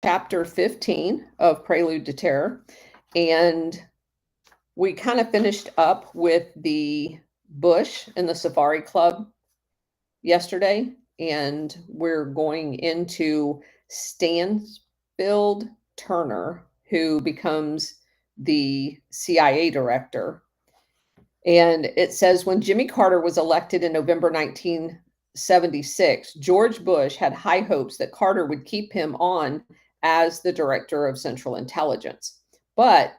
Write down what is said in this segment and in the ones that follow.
chapter 15 of Prelude to Terror. And we kind of finished up with the bush in the Safari Club yesterday. And we're going into Stansfield Turner, who becomes the CIA director. And it says when Jimmy Carter was elected in November 1976, George Bush had high hopes that Carter would keep him on as the director of Central Intelligence. But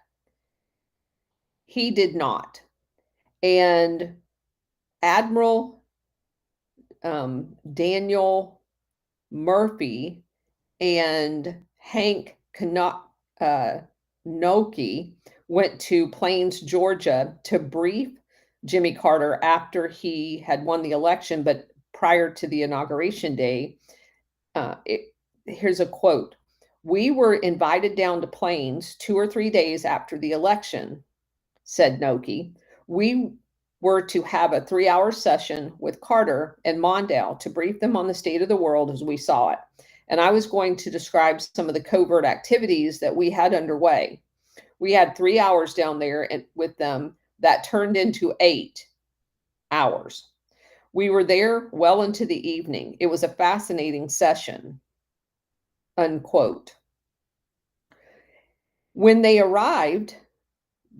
he did not. And Admiral Daniel Murphy and Hank Noki went to Plains, Georgia to brief Jimmy Carter after he had won the election, but prior to the inauguration day. Here's a quote. "We were invited down to Plains 2 or 3 days after the election," said Noki. "We were to have a 3-hour session with Carter and Mondale to brief them on the state of the world as we saw it. And I was going to describe some of the covert activities that we had underway. We had 3 hours down there with them that turned into 8 hours. We were there well into the evening. It was a fascinating session," unquote. When they arrived,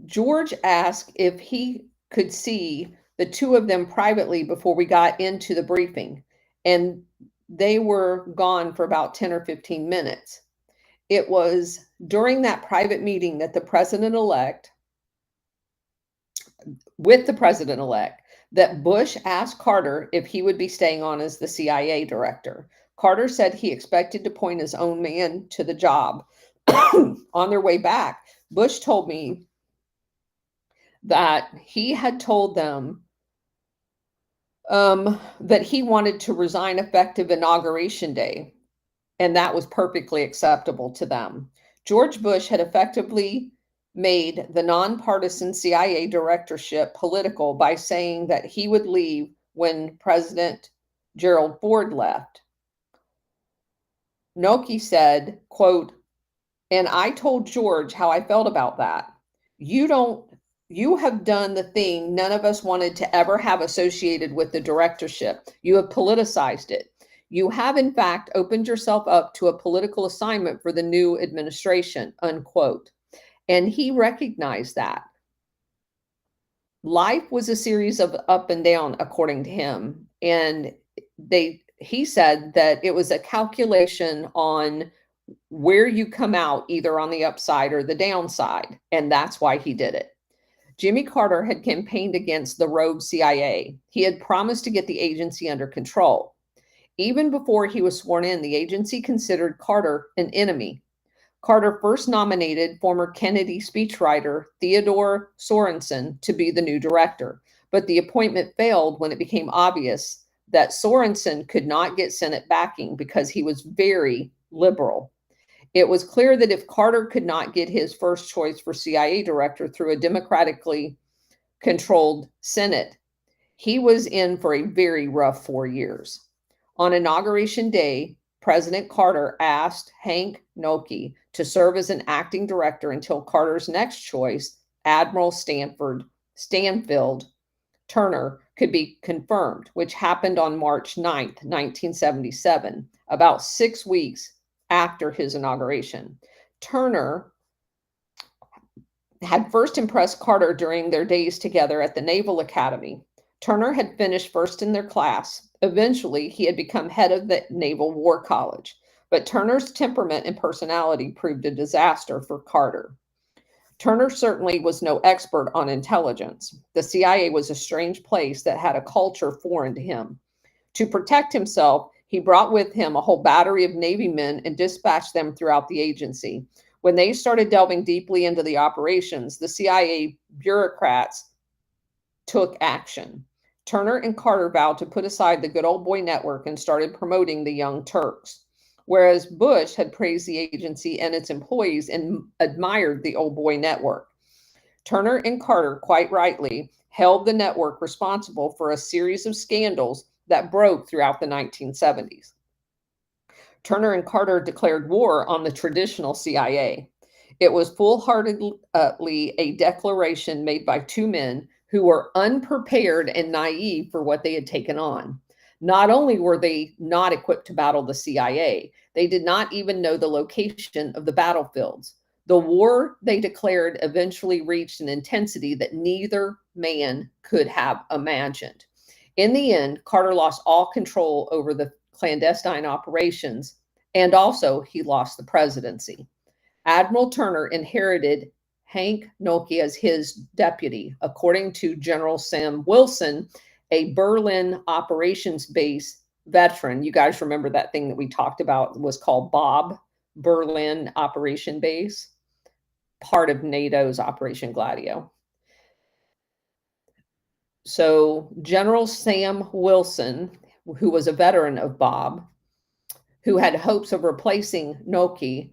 George asked if he could see the two of them privately before we got into the briefing, and they were gone for about 10 or 15 minutes. It was during that private meeting that the president-elect that Bush asked Carter if he would be staying on as the CIA director. Carter said he expected to appoint his own man to the job. On their way back, Bush told me that he had told them that he wanted to resign effective inauguration day, and that was perfectly acceptable to them. George Bush had effectively made the nonpartisan CIA directorship political by saying that he would leave when President Gerald Ford left. Noki said, quote, "And I told George how I felt about that. You have done the thing none of us wanted to ever have associated with the directorship. You have politicized it. You have, in fact, opened yourself up to a political assignment for the new administration," unquote. And he recognized that. Life was a series of up and down, according to him. And he said that it was a calculation on where you come out, either on the upside or the downside. And that's why he did it. Jimmy Carter had campaigned against the rogue CIA. He had promised to get the agency under control. Even before he was sworn in, the agency considered Carter an enemy. Carter first nominated former Kennedy speechwriter Theodore Sorensen to be the new director, but the appointment failed when it became obvious that Sorensen could not get Senate backing because he was very liberal. It was clear that if Carter could not get his first choice for CIA director through a democratically controlled Senate, he was in for a very rough 4 years. On Inauguration Day, President Carter asked Hank Noki to serve as an acting director until Carter's next choice, Admiral Stanfield Turner, could be confirmed, which happened on March 9th, 1977, about 6 weeks after his inauguration. Turner had first impressed Carter during their days together at the Naval Academy. Turner had finished first in their class. Eventually, he had become head of the Naval War College. But Turner's temperament and personality proved a disaster for Carter. Turner certainly was no expert on intelligence. The CIA was a strange place that had a culture foreign to him. To protect himself, he brought with him a whole battery of Navy men and dispatched them throughout the agency. When they started delving deeply into the operations, the CIA bureaucrats took action. Turner and Carter vowed to put aside the good old boy network and started promoting the Young Turks. Whereas Bush had praised the agency and its employees and admired the old boy network. Turner and Carter, quite rightly, held the network responsible for a series of scandals that broke throughout the 1970s. Turner and Carter declared war on the traditional CIA. It was full-heartedly a declaration made by two men who were unprepared and naive for what they had taken on. Not only were they not equipped to battle the CIA, they did not even know the location of the battlefields. The war they declared eventually reached an intensity that neither man could have imagined. In the end, Carter lost all control over the clandestine operations, and also he lost the presidency. Admiral Turner inherited Hank Nolte as his deputy, according to General Sam Wilson, a Berlin operations base veteran. You guys remember that thing that we talked about was called Bob, Berlin Operation Base, part of NATO's Operation Gladio. So General Sam Wilson, who was a veteran of Bob, who had hopes of replacing Nolte,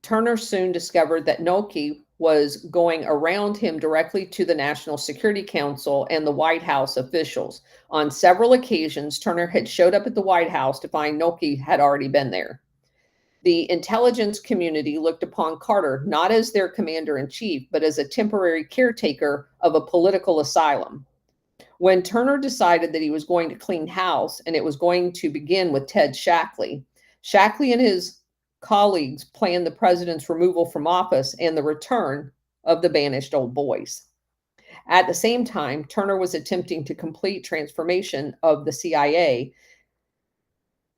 Turner soon discovered that Nolte was going around him directly to the National Security Council and the White House officials. On several occasions, Turner had showed up at the White House to find Nolte had already been there. The intelligence community looked upon Carter not as their commander-in-chief, but as a temporary caretaker of a political asylum. When Turner decided that he was going to clean house and it was going to begin with Ted Shackley, Shackley and his colleagues planned the president's removal from office and the return of the banished old boys. At the same time, Turner was attempting to complete transformation of the CIA.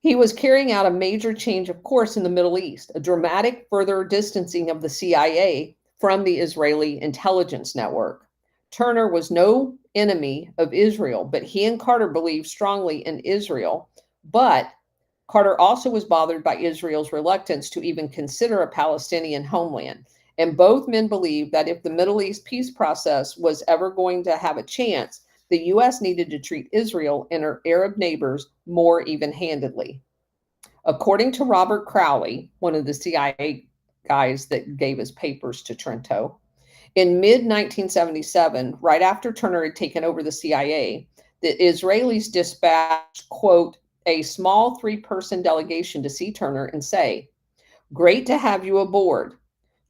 He was carrying out a major change of course in the Middle East, a dramatic further distancing of the CIA from the Israeli intelligence network. Turner was no enemy of Israel, but he and Carter believed strongly in Israel. But Carter also was bothered by Israel's reluctance to even consider a Palestinian homeland. And both men believed that if the Middle East peace process was ever going to have a chance, the U.S. needed to treat Israel and her Arab neighbors more even-handedly. According to Robert Crowley, one of the CIA guys that gave his papers to Trento, in mid-1977, right after Turner had taken over the CIA, the Israelis dispatched, quote, a small 3-person delegation to see Turner and say, "Great to have you aboard."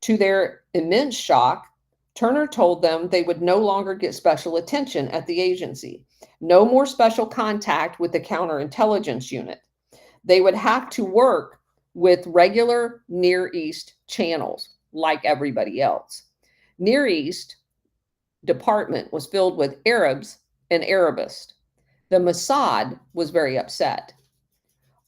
To their immense shock, Turner told them they would no longer get special attention at the agency, no more special contact with the counterintelligence unit. They would have to work with regular Near East channels like everybody else. Near East department was filled with Arabs and Arabists. The Mossad was very upset.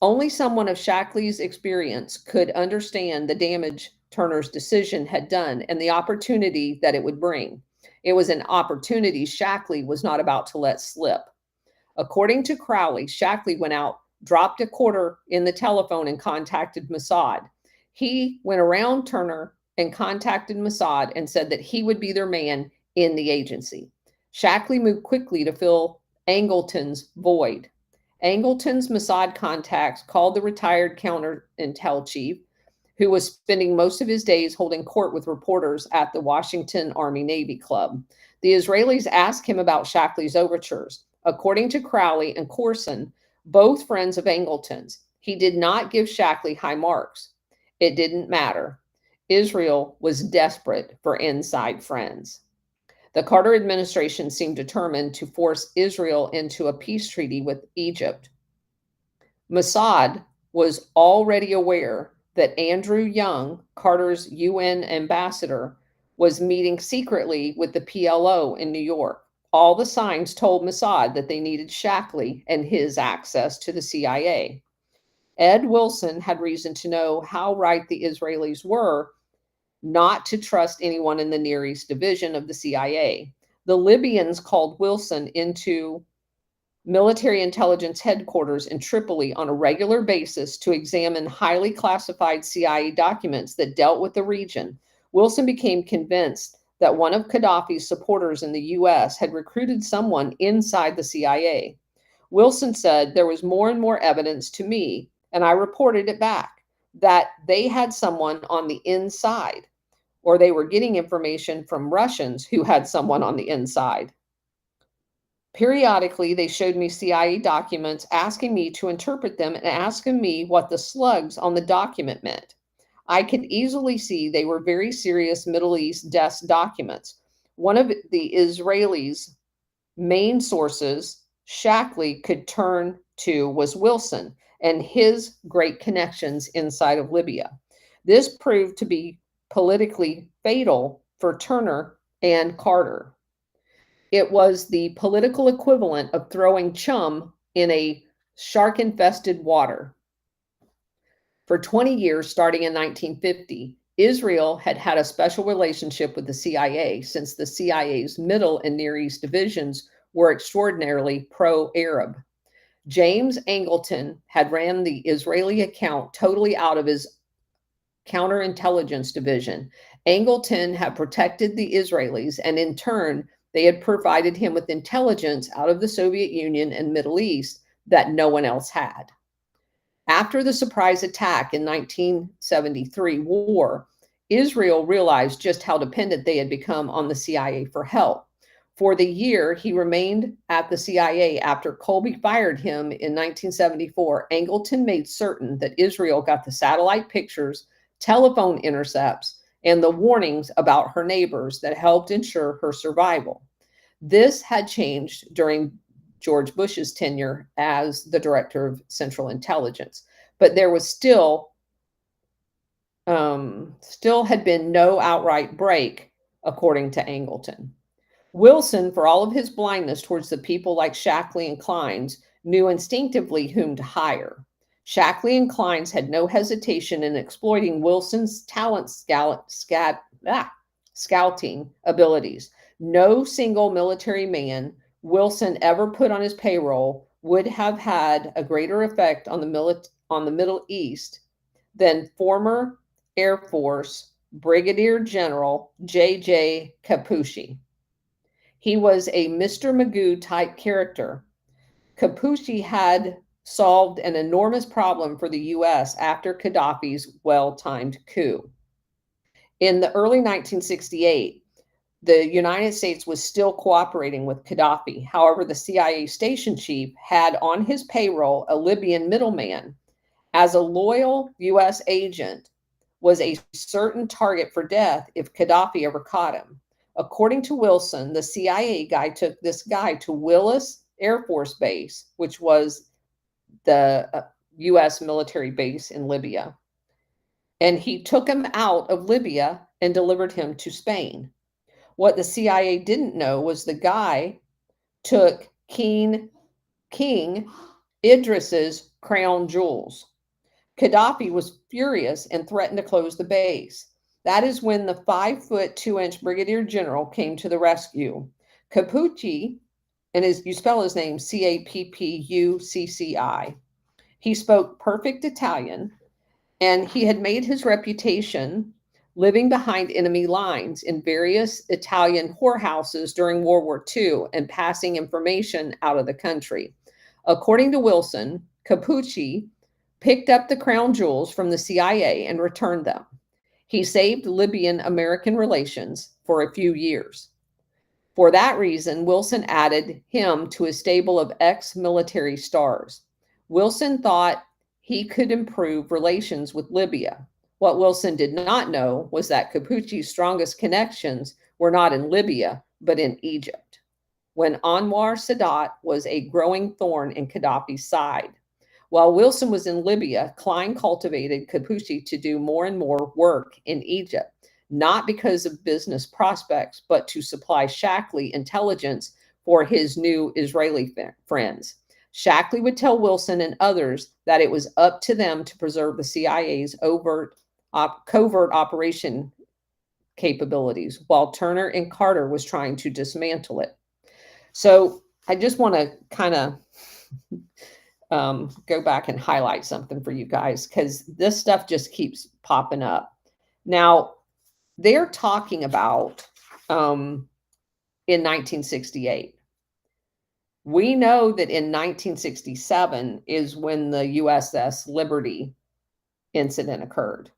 Only someone of Shackley's experience could understand the damage Turner's decision had done and the opportunity that it would bring. It was an opportunity Shackley was not about to let slip. According to Crowley, Shackley went out, dropped a quarter in the telephone, and contacted Mossad. He went around Turner and contacted Mossad and said that he would be their man in the agency. Shackley moved quickly to fill Angleton's void. Angleton's Mossad contacts called the retired counter-intel chief, who was spending most of his days holding court with reporters at the Washington Army-Navy Club. The Israelis asked him about Shackley's overtures. According to Crowley and Corson, both friends of Angleton's, he did not give Shackley high marks. It didn't matter. Israel was desperate for inside friends. The Carter administration seemed determined to force Israel into a peace treaty with Egypt. Mossad was already aware that Andrew Young, Carter's UN ambassador, was meeting secretly with the PLO in New York. All the signs told Mossad that they needed Shackley and his access to the CIA. Ed Wilson had reason to know how right the Israelis were not to trust anyone in the Near East division of the CIA. The Libyans called Wilson into military intelligence headquarters in Tripoli on a regular basis to examine highly classified CIA documents that dealt with the region. Wilson became convinced that one of Gaddafi's supporters in the U.S. had recruited someone inside the CIA. Wilson said, "There was more and more evidence to me, and I reported it back, that they had someone on the inside, or they were getting information from Russians who had someone on the inside." Periodically, they showed me CIA documents asking me to interpret them and asking me what the slugs on the document meant. I could easily see they were very serious Middle East desk documents. One of the Israelis' main sources Shackley could turn to was Wilson and his great connections inside of Libya. This proved to be politically fatal for Turner and Carter. It was the political equivalent of throwing chum in a shark infested water. For 20 years, starting in 1950, Israel had had a special relationship with the CIA since the CIA's Middle and Near East divisions were extraordinarily pro Arab. James Angleton had ran the Israeli account totally out of his counterintelligence division. Angleton had protected the Israelis, and in turn, they had provided him with intelligence out of the Soviet Union and Middle East that no one else had. After the surprise attack in 1973 war, Israel realized just how dependent they had become on the CIA for help. For the year he remained at the CIA after Colby fired him in 1974, Angleton made certain that Israel got the satellite pictures, telephone intercepts, and the warnings about her neighbors that helped ensure her survival. This had changed during George Bush's tenure as the director of Central Intelligence, but there was still had been no outright break, according to Angleton. Wilson, for all of his blindness towards the people like Shackley and Clines, knew instinctively whom to hire. Shackley and Clines had no hesitation in exploiting Wilson's scouting abilities. No single military man Wilson ever put on his payroll would have had a greater effect on the Middle East than former Air Force Brigadier General J.J. Capucci. He was a Mr. Magoo type character. Capucci had solved an enormous problem for the U.S. after Gaddafi's well-timed coup. In the early 1968, the United States was still cooperating with Gaddafi. However, the CIA station chief had on his payroll a Libyan middleman. As a loyal U.S. agent, was a certain target for death if Gaddafi ever caught him. According to Wilson, the CIA guy took this guy to Willis Air Force Base, which was the U.S. military base in Libya. And he took him out of Libya and delivered him to Spain. What the CIA didn't know was the guy took King Idris's crown jewels. Gaddafi was furious and threatened to close the base. That is when the 5'2" brigadier general came to the rescue. Capucci, and you spell his name Cappucci. He spoke perfect Italian, and he had made his reputation living behind enemy lines in various Italian whorehouses during World War II and passing information out of the country. According to Wilson, Capucci picked up the crown jewels from the CIA and returned them. He saved Libyan-American relations for a few years. For that reason, Wilson added him to his stable of ex-military stars. Wilson thought he could improve relations with Libya. What Wilson did not know was that Capucci's strongest connections were not in Libya, but in Egypt, when Anwar Sadat was a growing thorn in Gaddafi's side. While Wilson was in Libya, Klein cultivated Capucci to do more and more work in Egypt, not because of business prospects, but to supply Shackley intelligence for his new Israeli friends. Shackley would tell Wilson and others that it was up to them to preserve the CIA's covert operation capabilities, while Turner and Carter was trying to dismantle it. So I just want to kind of go back and highlight something for you guys, because this stuff just keeps popping up. Now, they're talking about in 1968. We know that in 1967 is when the USS Liberty incident occurred.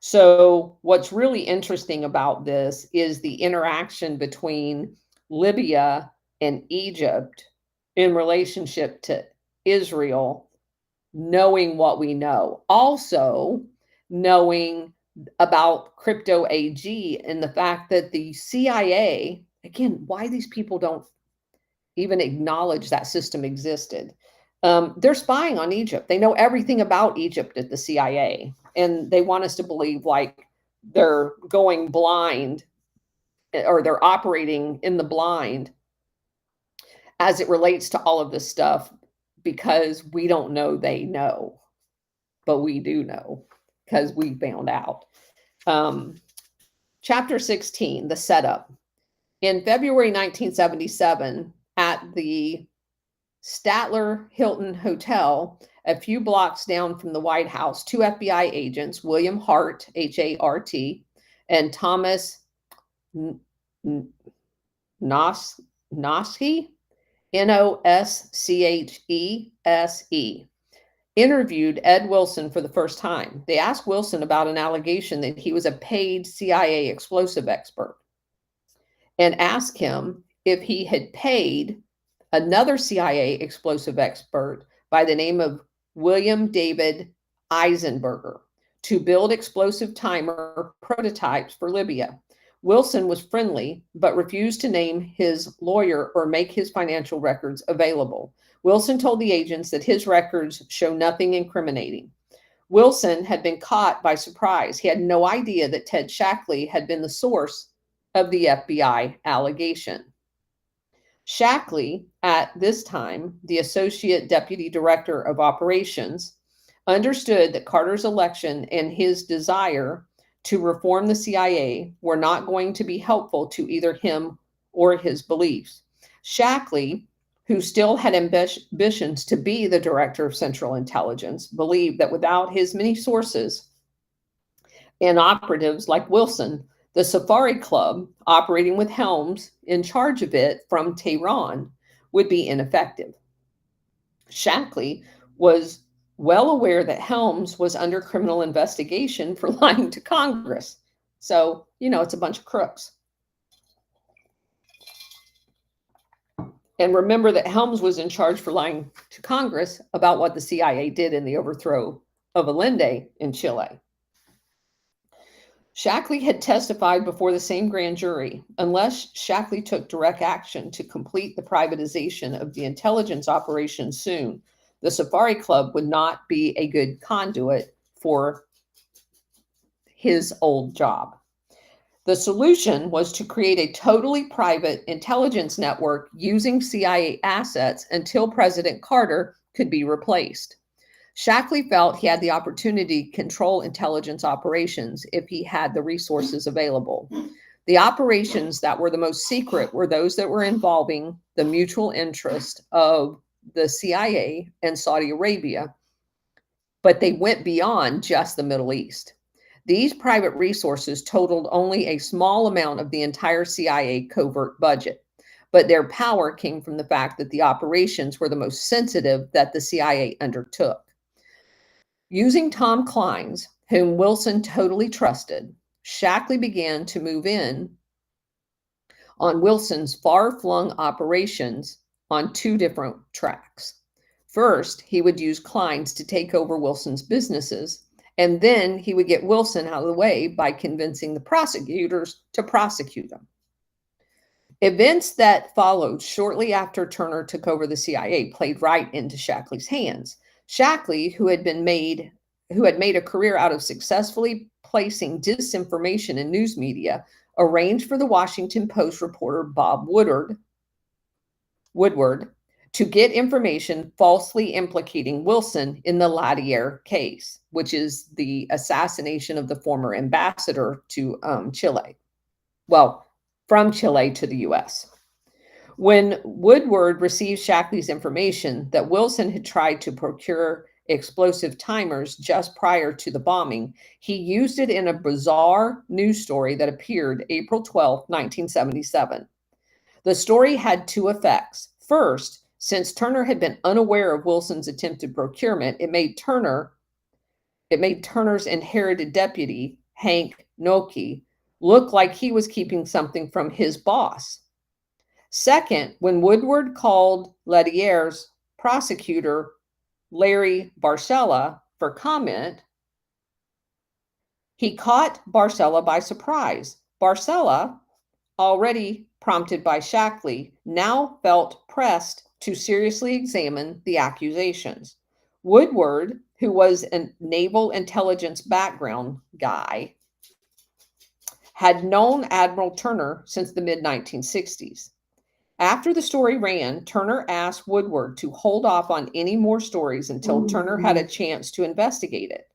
So what's really interesting about this is the interaction between Libya and Egypt in relationship to Israel, knowing what we know. Also, knowing about crypto AG and the fact that the CIA, again, why these people don't even acknowledge that system existed. They're spying on Egypt. They know everything about Egypt at the CIA, and they want us to believe like they're going blind or they're operating in the blind as it relates to all of this stuff because we don't know they know, but we do know because we found out. Chapter 16, the setup. In February 1977, at the Statler Hilton Hotel, a few blocks down from the White House, two FBI agents, William Hart, H-A-R-T, and Thomas Noschese, Noschese, interviewed Ed Wilson for the first time. They asked Wilson about an allegation that he was a paid CIA explosive expert and asked him if he had paid another CIA explosive expert by the name of William David Eisenberger to build explosive timer prototypes for Libya. Wilson was friendly, but refused to name his lawyer or make his financial records available. Wilson told the agents that his records show nothing incriminating. Wilson had been caught by surprise. He had no idea that Ted Shackley had been the source of the FBI allegation. Shackley, at this time, the Associate Deputy Director of Operations, understood that Carter's election and his desire to reform the CIA were not going to be helpful to either him or his beliefs. Shackley, who still had ambitions to be the Director of Central Intelligence, believed that without his many sources and operatives like Wilson, the Safari Club, operating with Helms in charge of it from Tehran, would be ineffective. Shackley was well aware that Helms was under criminal investigation for lying to Congress. So, it's a bunch of crooks. And remember that Helms was in charge for lying to Congress about what the CIA did in the overthrow of Allende in Chile. Shackley had testified before the same grand jury. Unless Shackley took direct action to complete the privatization of the intelligence operation soon, the Safari Club would not be a good conduit for his old job. The solution was to create a totally private intelligence network using CIA assets until President Carter could be replaced. Shackley felt he had the opportunity to control intelligence operations if he had the resources available. The operations that were the most secret were those that were involving the mutual interest of the CIA and Saudi Arabia, but they went beyond just the Middle East. These private resources totaled only a small amount of the entire CIA covert budget, but their power came from the fact that the operations were the most sensitive that the CIA undertook. Using Tom Clines, whom Wilson totally trusted, Shackley began to move in on Wilson's far-flung operations on two different tracks. First, he would use Clines to take over Wilson's businesses, and then he would get Wilson out of the way by convincing the prosecutors to prosecute him. Events that followed shortly after Turner took over the CIA played right into Shackley's hands. Shackley, who had made a career out of successfully placing disinformation in news media, arranged for the Washington Post reporter Bob Woodward to get information falsely implicating Wilson in the Latier case, which is the assassination of the former ambassador to Chile. Well, from Chile to the U.S. When Woodward received Shackley's information that Wilson had tried to procure explosive timers just prior to the bombing, he used it in a bizarre news story that appeared April 12, 1977. The story had two effects. First, since Turner had been unaware of Wilson's attempted procurement, it made Turner's inherited deputy, Hank Nolte, look like he was keeping something from his boss. Second, when Woodward called Ledier's prosecutor, Larry Barcella, for comment, he caught Barcella by surprise. Barcella, already prompted by Shackley, now felt pressed to seriously examine the accusations. Woodward, who was a naval intelligence background guy, had known Admiral Turner since the mid-1960s. After the story ran, Turner asked Woodward to hold off on any more stories until Turner had a chance to investigate it.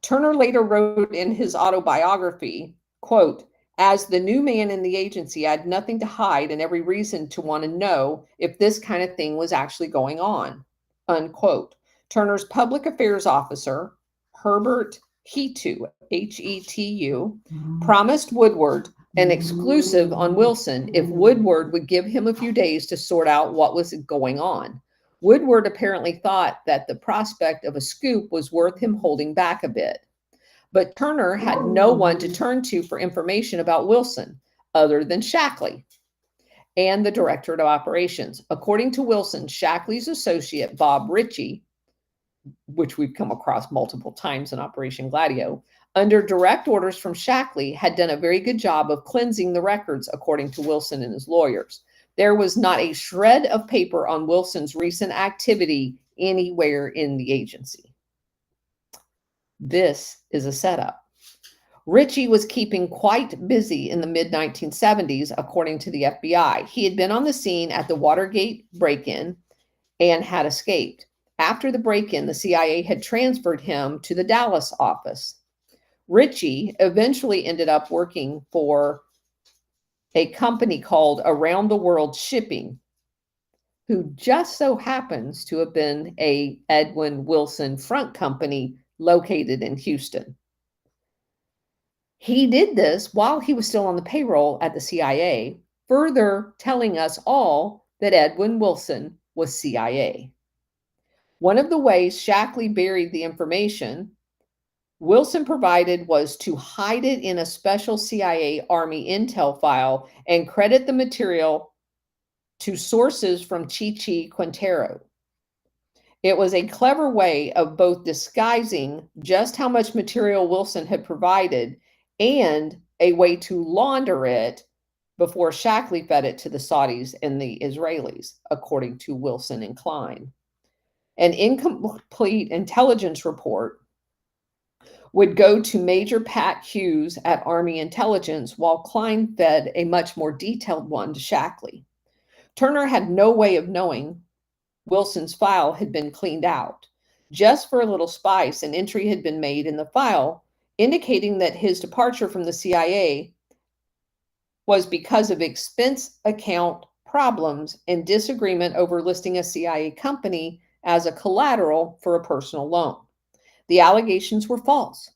Turner later wrote in his autobiography, quote, "As the new man in the agency, I had nothing to hide and every reason to want to know if this kind of thing was actually going on," unquote. Turner's public affairs officer, Herbert Hetu, Hetu, promised Woodward an exclusive on Wilson if Woodward would give him a few days to sort out what was going on. Woodward apparently thought that the prospect of a scoop was worth him holding back a bit. But Turner had no one to turn to for information about Wilson other than Shackley and the Directorate of Operations. According to Wilson, Shackley's associate, Bob Ritchie, which we've come across multiple times in Operation Gladio, under direct orders from Shackley, had done a very good job of cleansing the records, according to Wilson and his lawyers. There was not a shred of paper on Wilson's recent activity anywhere in the agency. This is a setup. Ritchie was keeping quite busy in the mid-1970s, according to the FBI. He had been on the scene at the Watergate break-in and had escaped. After the break-in, the CIA had transferred him to the Dallas office. Ritchie eventually ended up working for a company called Around the World Shipping, who just so happens to have been a Edwin Wilson front company located in Houston. He did this while he was still on the payroll at the CIA, further telling us all that Edwin Wilson was CIA. One of the ways Shackley buried the information Wilson provided was to hide it in a special CIA Army intel file and credit the material to sources from Chichi Quintero. It was a clever way of both disguising just how much material Wilson had provided and a way to launder it before Shackley fed it to the Saudis and the Israelis, according to Wilson and Klein. An incomplete intelligence report would go to Major Pat Hughes at Army Intelligence, while Klein fed a much more detailed one to Shackley. Turner had no way of knowing Wilson's file had been cleaned out. Just for a little spice, an entry had been made in the file indicating that his departure from the CIA was because of expense account problems and disagreement over listing a CIA company as a collateral for a personal loan. The allegations were false,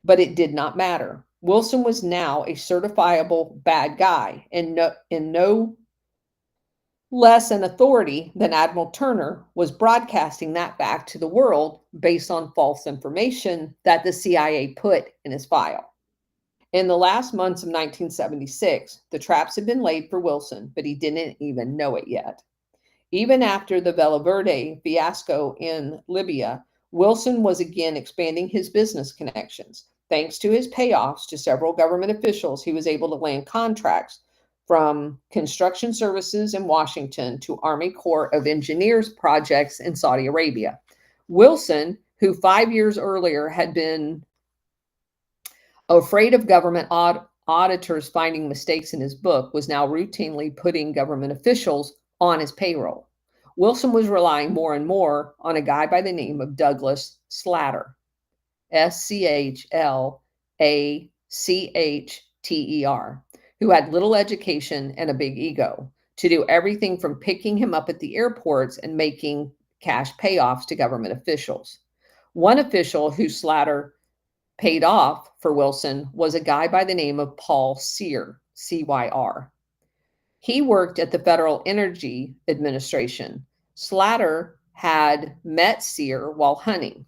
but it did not matter. Wilson was now a certifiable bad guy, and no less an authority than Admiral Turner was broadcasting that back to the world based on false information that the CIA put in his file. In the last months of 1976, the traps had been laid for Wilson, but he didn't even know it yet. Even after the Vela Verde fiasco in Libya, Wilson was again expanding his business connections. Thanks to his payoffs to several government officials, he was able to land contracts from construction services in Washington to Army Corps of Engineers projects in Saudi Arabia. Wilson, who 5 years earlier had been afraid of government auditors finding mistakes in his book, was now routinely putting government officials on his payroll. Wilson was relying more and more on a guy by the name of Douglas Schlatter, Schlachter, who had little education and a big ego, to do everything from picking him up at the airports and making cash payoffs to government officials. One official who Schlatter paid off for Wilson was a guy by the name of Paul Cyr, C-Y-R. He worked at the Federal Energy Administration. Schlatter had met Cyr while hunting.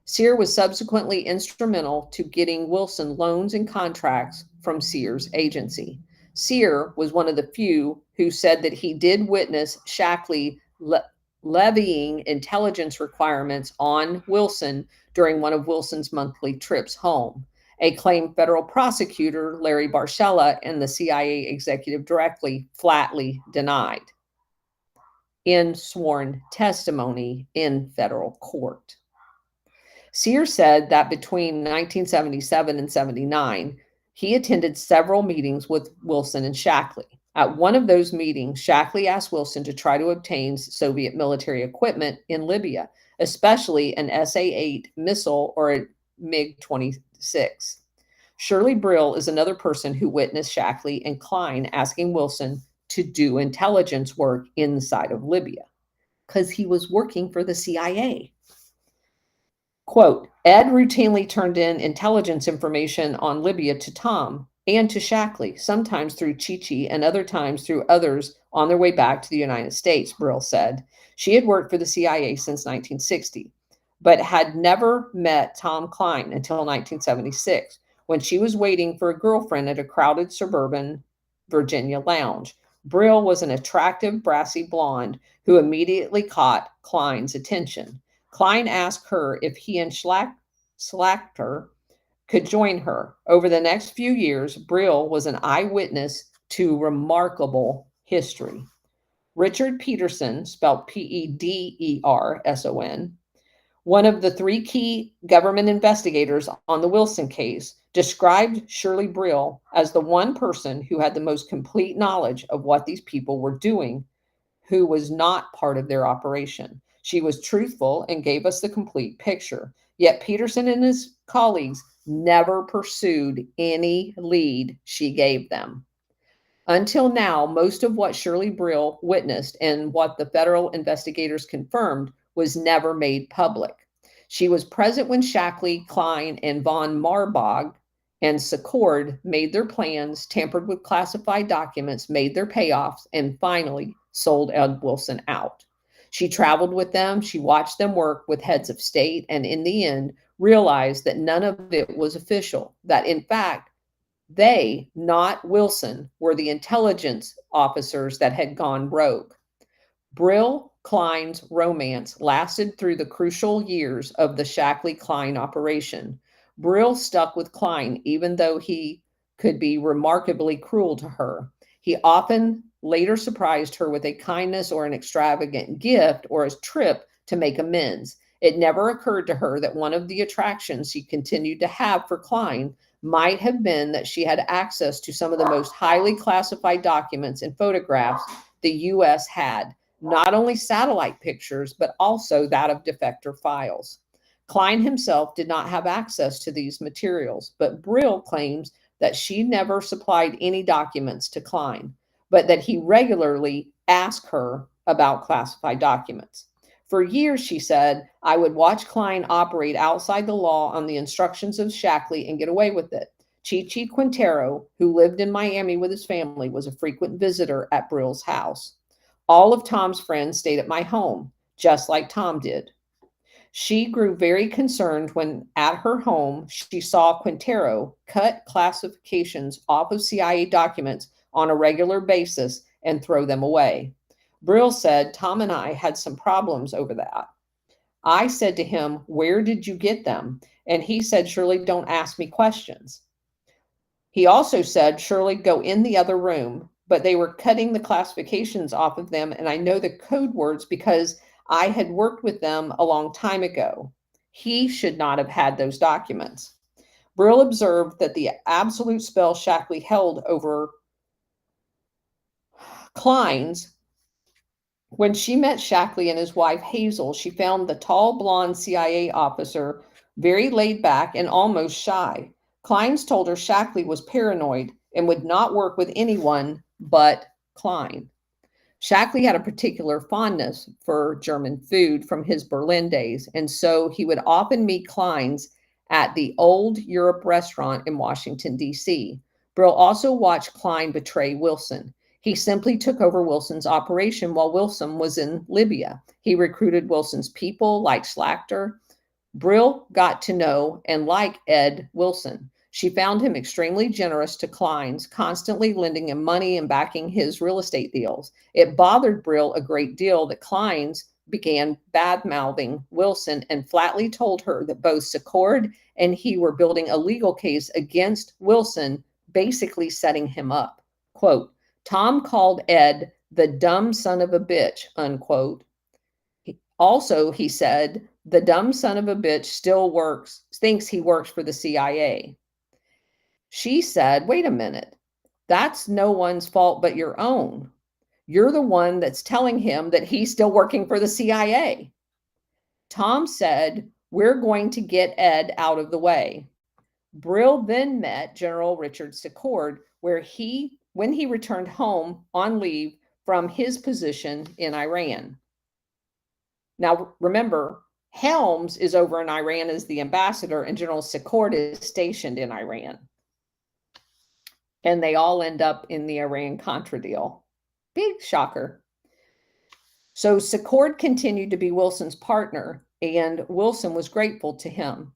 Cyr was subsequently instrumental to getting Wilson loans and contracts from Cyr's agency. Sear was one of the few who said that he did witness Shackley levying intelligence requirements on Wilson during one of Wilson's monthly trips home, a claim federal prosecutor Larry Barcella and the CIA executive directly flatly denied in sworn testimony in federal court. Sear said that between 1977 and 79, he attended several meetings with Wilson and Shackley. At one of those meetings, Shackley asked Wilson to try to obtain Soviet military equipment in Libya, especially an SA-8 missile or a MiG-26. Shirley Brill is another person who witnessed Shackley and Klein asking Wilson to do intelligence work inside of Libya because he was working for the CIA. Quote, Ed routinely turned in intelligence information on Libya to Tom and to Shackley, sometimes through Chi-Chi and other times through others on their way back to the United States, Brill said. She had worked for the CIA since 1960, but had never met Tom Klein until 1976, when she was waiting for a girlfriend at a crowded suburban Virginia lounge. Brill was an attractive, brassy blonde who immediately caught Klein's attention. Klein asked her if he and Schlachter could join her. Over the next few years, Brill was an eyewitness to remarkable history. Richard Peterson, spelled Pederson, one of the three key government investigators on the Wilson case, described Shirley Brill as the one person who had the most complete knowledge of what these people were doing, who was not part of their operation. She was truthful and gave us the complete picture. Yet Peterson and his colleagues never pursued any lead she gave them. Until now, most of what Shirley Brill witnessed and what the federal investigators confirmed was never made public. She was present when Shackley, Klein, and von Marbach and Secord made their plans, tampered with classified documents, made their payoffs, and finally sold Ed Wilson out. She traveled with them, she watched them work with heads of state, and in the end realized that none of it was official, that in fact, they, not Wilson, were the intelligence officers that had gone rogue. Brill Klein's romance lasted through the crucial years of the Shackley-Klein operation. Brill stuck with Klein even though he could be remarkably cruel to her. He often later surprised her with a kindness or an extravagant gift or a trip to make amends. It never occurred to her that one of the attractions she continued to have for Klein might have been that she had access to some of the most highly classified documents and photographs the U.S. had, not only satellite pictures, but also that of defector files. Klein himself did not have access to these materials, but Brill claims that she never supplied any documents to Klein, but that he regularly asked her about classified documents. For years, she said, I would watch Klein operate outside the law on the instructions of Shackley and get away with it. Chi-Chi Quintero, who lived in Miami with his family, was a frequent visitor at Brill's house. All of Tom's friends stayed at my home, just like Tom did. She grew very concerned when at her home, she saw Quintero cut classifications off of CIA documents on a regular basis and throw them away. Brill said, Tom and I had some problems over that. I said to him, where did you get them? And he said, Shirley, don't ask me questions. He also said, Shirley, go in the other room, but they were cutting the classifications off of them. And I know the code words because I had worked with them a long time ago. He should not have had those documents. Brill observed that the absolute spell Shackley held over Klein's. When she met Shackley and his wife Hazel, she found the tall, blonde CIA officer very laid back and almost shy. Klein's told her Shackley was paranoid and would not work with anyone but Klein. Shackley had a particular fondness for German food from his Berlin days, and so he would often meet Klein's at the Old Europe restaurant in Washington, D.C. Brill also watched Klein betray Wilson. He simply took over Wilson's operation while Wilson was in Libya. He recruited Wilson's people like Schlachter. Brill got to know and like Ed Wilson. She found him extremely generous to clients, constantly lending him money and backing his real estate deals. It bothered Brill a great deal that clients began bad-mouthing Wilson and flatly told her that both Secord and he were building a legal case against Wilson, basically setting him up. Quote, Tom called Ed the dumb son of a bitch, unquote. Also, he said, the dumb son of a bitch still thinks he works for the CIA. She said, wait a minute, that's no one's fault but your own. You're the one that's telling him that he's still working for the CIA. Tom said, we're going to get Ed out of the way. Brill then met General Richard Secord, when he returned home on leave from his position in Iran. Now, remember, Helms is over in Iran as the ambassador, and General Secord is stationed in Iran. And they all end up in the Iran-Contra deal. Big shocker. So Secord continued to be Wilson's partner, and Wilson was grateful to him.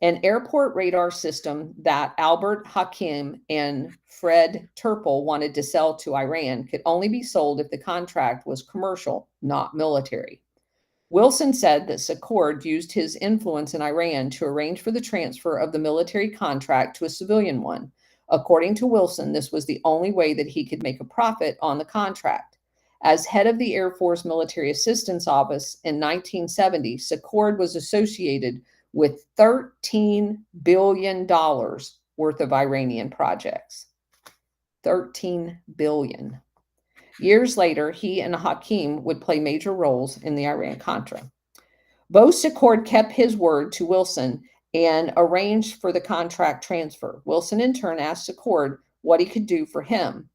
An airport radar system that Albert Hakim and Fred Turple wanted to sell to Iran could only be sold if the contract was commercial, not military. Wilson said that Secord used his influence in Iran to arrange for the transfer of the military contract to a civilian one. According to Wilson, this was the only way that he could make a profit on the contract. As head of the Air Force Military Assistance Office in 1970, Secord was associated with $13 billion worth of Iranian projects. $13 billion. Years later, he and Hakim would play major roles in the Iran-Contra. Both Secord kept his word to Wilson and arranged for the contract transfer. Wilson, in turn, asked Secord what he could do for him.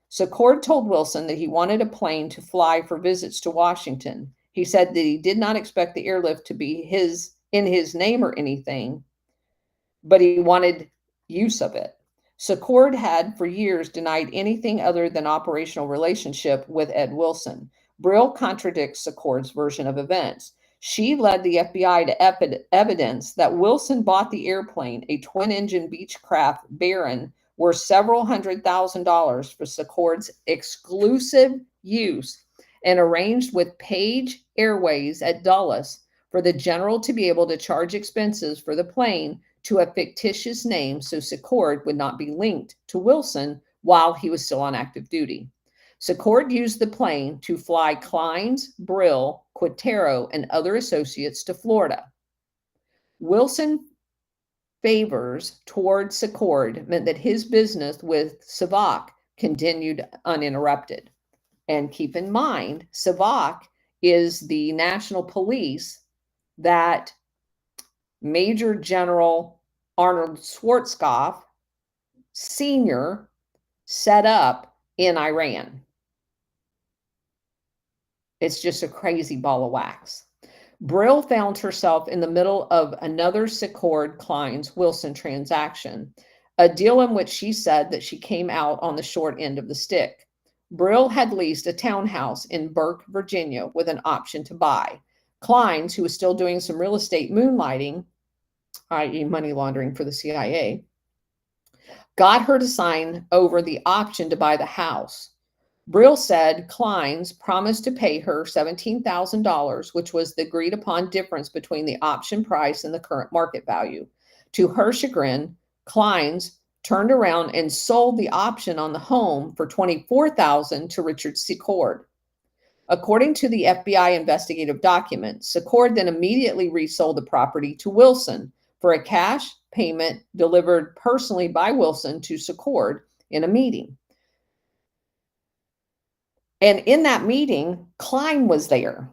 Secord told Wilson that he wanted a plane to fly for visits to Washington. He said that he did not expect the airlift to be in his name or anything, but he wanted use of it. Secord had for years denied anything other than operational relationship with Ed Wilson. Brill contradicts Secord's version of events. She led the FBI to evidence that Wilson bought the airplane, a twin-engine Beechcraft Baron, worth several $100,000 for Secord's exclusive use, and arranged with Page Airways at Dulles for the general to be able to charge expenses for the plane to a fictitious name so Secord would not be linked to Wilson while he was still on active duty. Secord used the plane to fly Clines, Brill, Quintero, and other associates to Florida. Wilson favors toward Secord meant that his business with Savak continued uninterrupted. And keep in mind, Savak is the national police that Major General Arnold Schwarzkopf Sr. set up in Iran. It's just a crazy ball of wax. Brill found herself in the middle of another Secord Clines Wilson transaction, a deal in which she said that she came out on the short end of the stick. Brill had leased a townhouse in Burke, Virginia, with an option to buy. Clines, who was still doing some real estate moonlighting, i.e. money laundering for the CIA, got her to sign over the option to buy the house. Brill said Clines promised to pay her $17,000, which was the agreed upon difference between the option price and the current market value. To her chagrin, Clines turned around and sold the option on the home for $24,000 to Richard Secord. According to the FBI investigative documents, Secord then immediately resold the property to Wilson for a cash payment delivered personally by Wilson to Secord in a meeting. And in that meeting, Klein was there.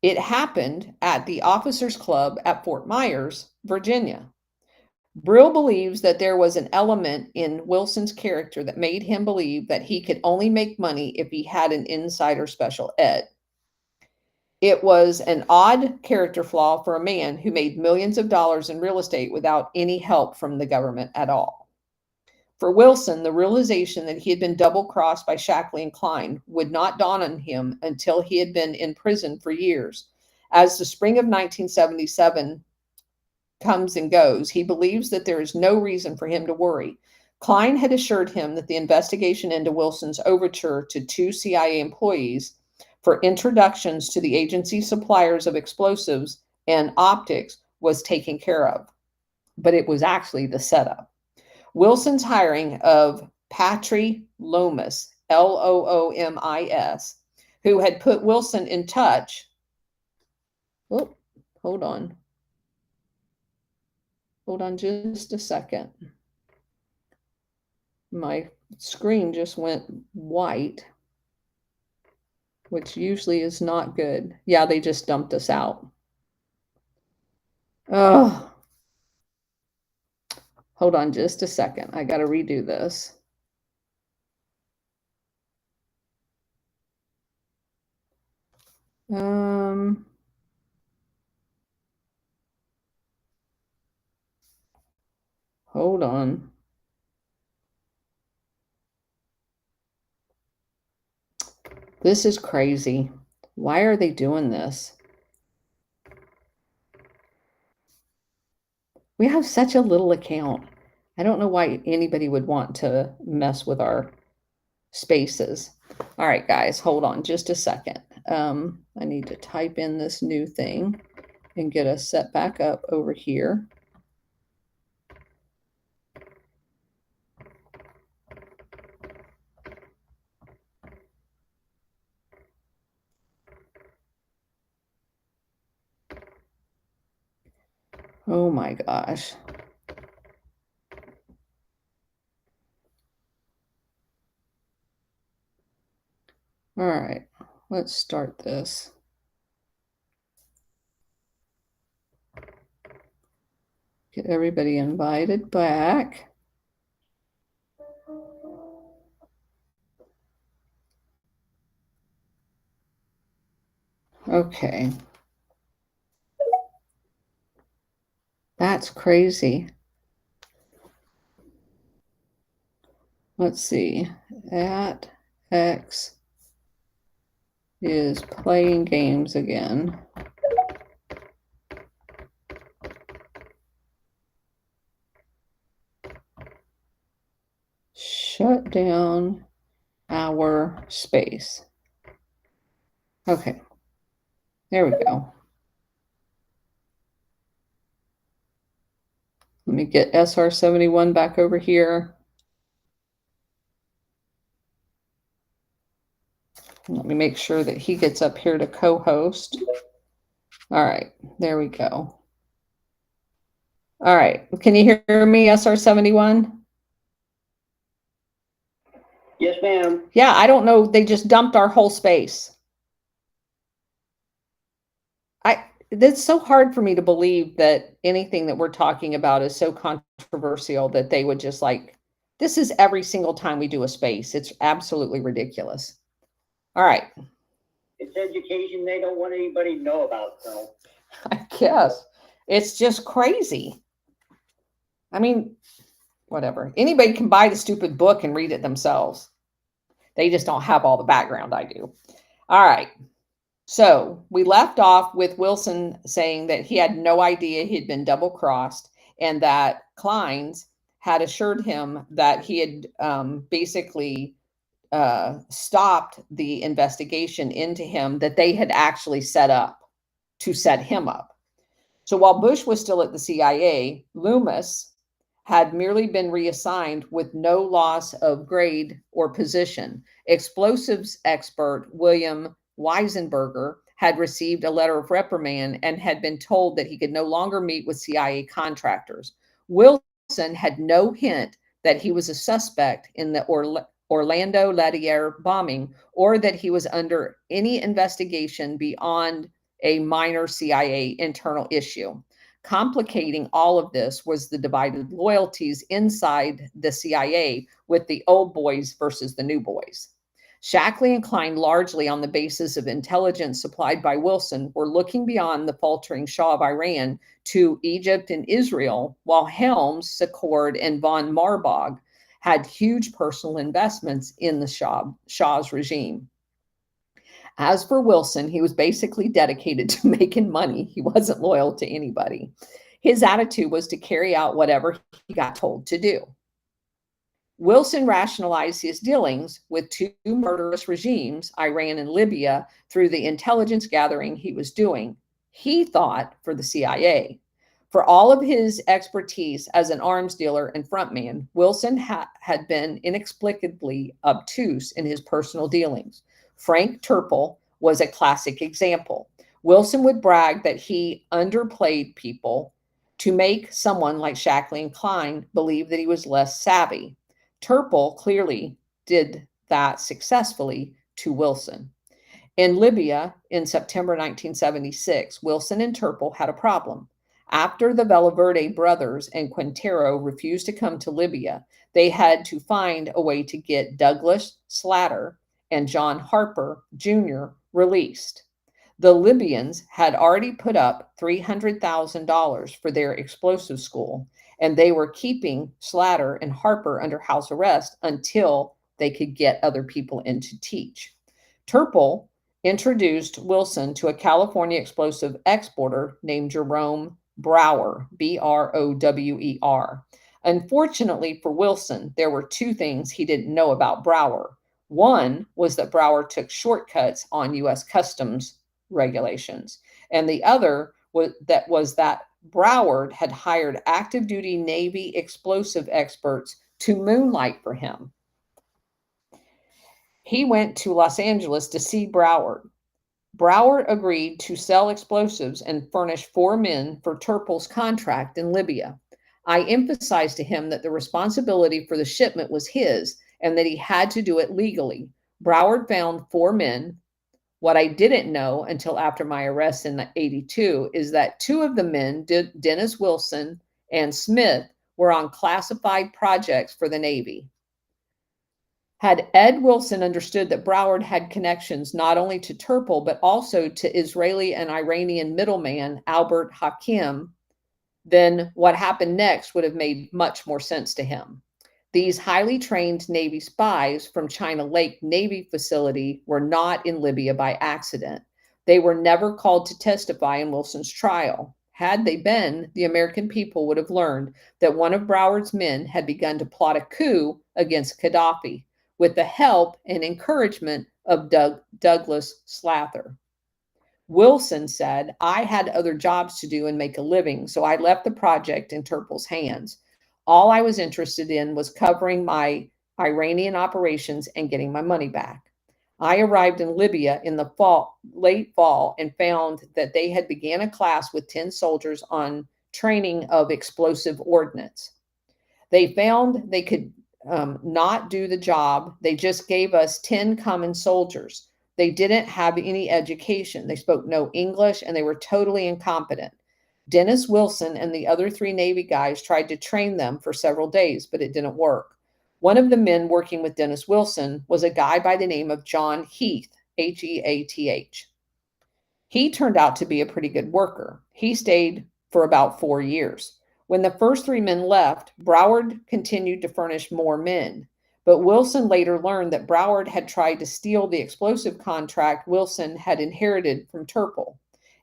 It happened at the Officers Club at Fort Myers, Virginia. Brill believes that there was an element in Wilson's character that made him believe that he could only make money if he had an insider special ed. It was an odd character flaw for a man who made millions of dollars in real estate without any help from the government at all. For Wilson, the realization that he had been double-crossed by Shackley and Klein would not dawn on him until he had been in prison for years. As the spring of 1977 comes and goes, he believes that there is no reason for him to worry. Klein had assured him that the investigation into Wilson's overture to 2 CIA employees for introductions to the agency's suppliers of explosives and optics was taken care of. But it was actually the setup. Wilson's hiring of Patry Loomis, Loomis, who had put Wilson in touch. Oh, hold on. Hold on just a second. My screen just went white, which usually is not good. Yeah, they just dumped us out. Oh, hold on just a second. I got to redo this. Hold on. This is crazy. Why are they doing this? We have such a little account. I don't know why anybody would want to mess with our spaces. All right, guys, hold on just a second. I need to type in this new thing and get us set back up over here. Oh my gosh. All right, let's start this. Get everybody invited back. Okay. That's crazy. Let's see. At X is playing games again. Shut down our space. Okay. There we go. Let me get SR71 back over here. Let me make sure that he gets up here to co-host. All right, there we go. All right, can you hear me, SR71? Yes, ma'am. Yeah, I don't know. They just dumped our whole space. It's so hard for me to believe that anything that we're talking about is so controversial that they would just like, this is every single time we do a space. It's absolutely ridiculous. All right. It's education they don't want anybody to know about, so. I guess. It's just crazy. I mean, whatever. Anybody can buy the stupid book and read it themselves. They just don't have all the background I do. All right. So we left off with Wilson saying that he had no idea he had been double-crossed and that Klein's had assured him that he had basically stopped the investigation into him that they had actually set up to set him up. So while Bush was still at the CIA, Loomis had merely been reassigned with no loss of grade or position. Explosives expert William Weisenberger had received a letter of reprimand and had been told that he could no longer meet with CIA contractors. Wilson had no hint that he was a suspect in the Orlando Lettier bombing or that he was under any investigation beyond a minor CIA internal issue. Complicating all of this was the divided loyalties inside the CIA with the old boys versus the new boys. Shackley and Klein, largely on the basis of intelligence supplied by Wilson, were looking beyond the faltering Shah of Iran to Egypt and Israel, while Helms, Secord, and von Marbach had huge personal investments in the Shah's regime. As for Wilson, he was basically dedicated to making money. He wasn't loyal to anybody. His attitude was to carry out whatever he got told to do. Wilson rationalized his dealings with two murderous regimes, Iran and Libya, through the intelligence gathering he was doing. He thought for the CIA. For all of his expertise as an arms dealer and frontman, Wilson had been inexplicably obtuse in his personal dealings. Frank Turple was a classic example. Wilson would brag that he underplayed people to make someone like Shackley and Klein believe that he was less savvy. Turple clearly did that successfully to Wilson. In Libya in September 1976, Wilson and Turple had a problem. After the Valverde brothers and Quintero refused to come to Libya, they had to find a way to get Douglas Slatter and John Harper Jr. released. The Libyans had already put up $300,000 for their explosive school, and they were keeping Slatter and Harper under house arrest until they could get other people in to teach. Turple introduced Wilson to a California explosive exporter named Jerome Brower, Brower. Unfortunately for Wilson, there were two things he didn't know about Brower. One was that Brower took shortcuts on U.S. Customs regulations, and the other was that Broward had hired active duty Navy explosive experts to moonlight for him. He went to Los Angeles to see Broward. Broward agreed to sell explosives and furnish 4 men for Turple's contract in Libya. I emphasized to him that the responsibility for the shipment was his and that he had to do it legally. Broward found 4 men. What I didn't know until after my arrest in 82 is that 2 of the men, Dennis Wilson and Smith, were on classified projects for the Navy. Had Ed Wilson understood that Broward had connections not only to Turple, but also to Israeli and Iranian middleman Albert Hakim, then what happened next would have made much more sense to him. These highly trained Navy spies from China Lake Navy facility were not in Libya by accident. They were never called to testify in Wilson's trial. Had they been, the American people would have learned that one of Broward's men had begun to plot a coup against Gaddafi with the help and encouragement of Douglas Slatter. Wilson said, I had other jobs to do and make a living, so I left the project in Turple's hands. All I was interested in was covering my Iranian operations and getting my money back. I arrived in Libya in the late fall, and found that they had began a class with 10 soldiers on training of explosive ordnance. They found they could not do the job. They just gave us 10 common soldiers. They didn't have any education. They spoke no English, and they were totally incompetent. Dennis Wilson and the other 3 Navy guys tried to train them for several days, but it didn't work. One of the men working with Dennis Wilson was a guy by the name of John Heath, Heath. He turned out to be a pretty good worker. He stayed for about 4 years. When the first 3 men left, Broward continued to furnish more men. But Wilson later learned that Broward had tried to steal the explosive contract Wilson had inherited from Turple.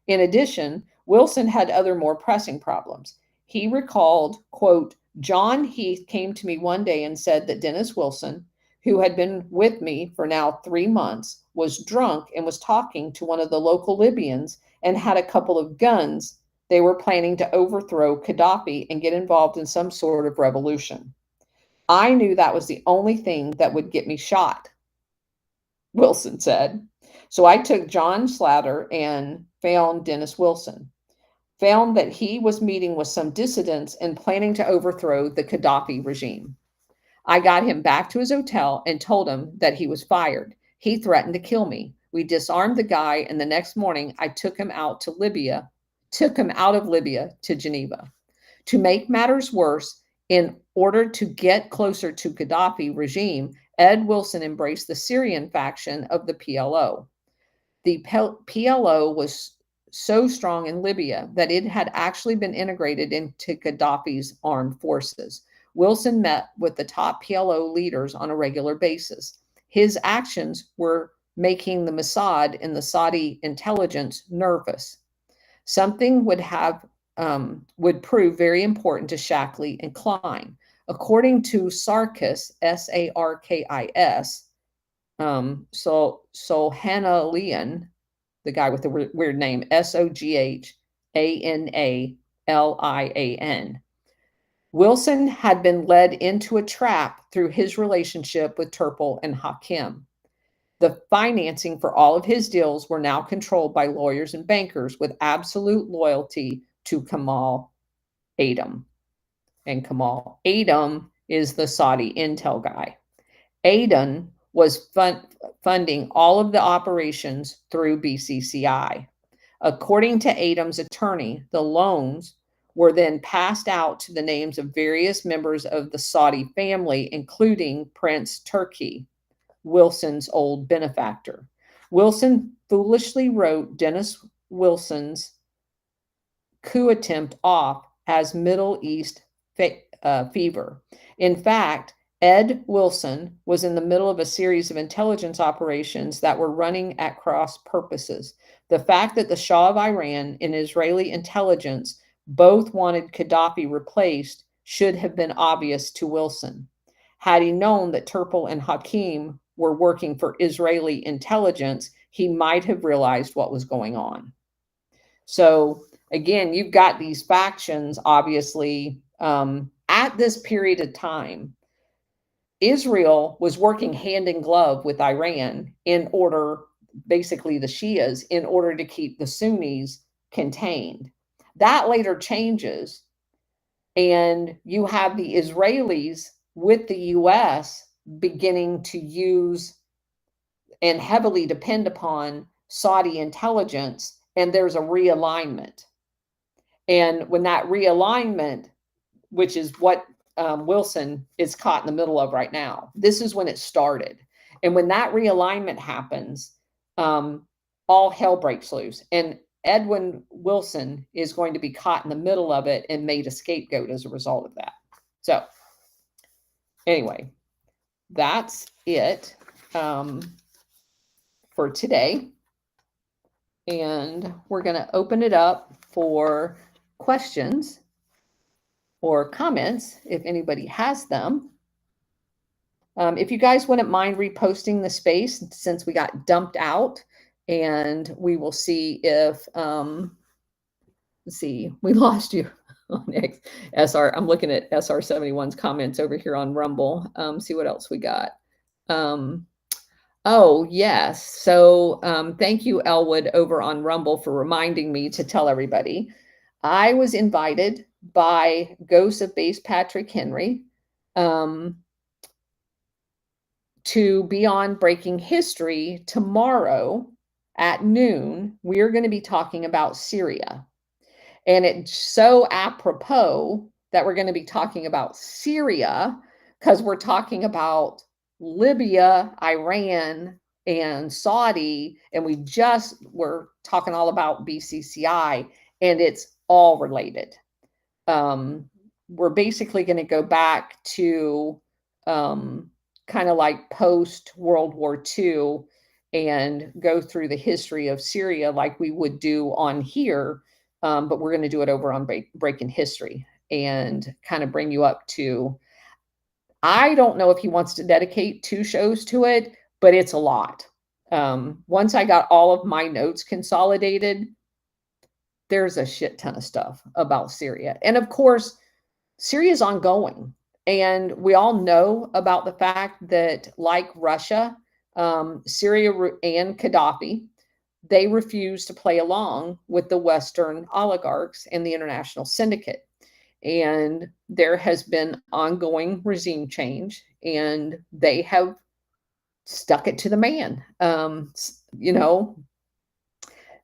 In addition, Wilson had other more pressing problems. He recalled, quote, John Heath came to me one day and said that Dennis Wilson, who had been with me for now 3 months, was drunk and was talking to one of the local Libyans and had a couple of guns. They were planning to overthrow Gaddafi and get involved in some sort of revolution. I knew that was the only thing that would get me shot, Wilson said. So I took John Slatter and found Dennis Wilson, found that he was meeting with some dissidents and planning to overthrow the Gaddafi regime. I got him back to his hotel and told him that he was fired. He threatened to kill me. We disarmed the guy, and the next morning I took him out of Libya to Geneva. To make matters worse, in order to get closer to Gaddafi regime, Ed Wilson embraced the Syrian faction of the PLO. The PLO was so strong in Libya that it had actually been integrated into Gaddafi's armed forces. Wilson met with the top PLO leaders on a regular basis. His actions were making the Mossad and the Saudi intelligence nervous. Something would have would prove very important to Shackley and Klein. According to Sarkis, Sarkis, Sohanalian, the guy with the weird name, Soghanalian, Wilson had been led into a trap through his relationship with Turple and Hakim. The financing for all of his deals were now controlled by lawyers and bankers with absolute loyalty to Kamal Adom. And Kamal Adom is the Saudi intel guy. Adom was funding all of the operations through BCCI. According to Adom's attorney, the loans were then passed out to the names of various members of the Saudi family, including Prince Turki, Wilson's old benefactor. Wilson foolishly wrote Dennis Wilson's coup attempt off as Middle East fever. In fact, Ed Wilson was in the middle of a series of intelligence operations that were running at cross purposes. The fact that the Shah of Iran and Israeli intelligence both wanted Gaddafi replaced should have been obvious to Wilson. Had he known that Turple and Hakim were working for Israeli intelligence, he might have realized what was going on. So again, you've got these factions, obviously, at this period of time. Israel was working hand in glove with Iran in order, basically the Shias, in order to keep the Sunnis contained. That later changes, and you have the Israelis with the US beginning to use and heavily depend upon Saudi intelligence, and there's a realignment. And when that realignment, which is what Wilson is caught in the middle of right now, this is when it started. And when that realignment happens, all hell breaks loose. And Edwin Wilson is going to be caught in the middle of it and made a scapegoat as a result of that. So anyway, that's it for today. And we're going to open it up for questions or comments if anybody has them. If you guys wouldn't mind reposting the space since we got dumped out, and we will see if, let's see, we lost you on SR. I'm looking at SR71's comments over here on Rumble. See what else we got. Oh, yes. So thank you, Elwood, over on Rumble for reminding me to tell everybody. I was invited by Ghost of Base Patrick Henry to be on Breaking History tomorrow at noon. We're going to be talking about Syria. And it's so apropos that we're going to be talking about Syria because we're talking about Libya, Iran, and Saudi, and we just were talking all about BCCI, and it's all related. We're basically going to go back to kind of like post World War II and go through the history of Syria like we would do on here, but we're going to do it over on Breaking History and kind of bring you up to, I don't know if he wants to dedicate 2 shows to it, but it's a lot. Once I got all of my notes consolidated, there's a shit ton of stuff about Syria. And of course, Syria is ongoing. And we all know about the fact that, like Russia, Syria and Gaddafi, they refuse to play along with the Western oligarchs and the international syndicate. And there has been ongoing regime change, and they have stuck it to the man. You know,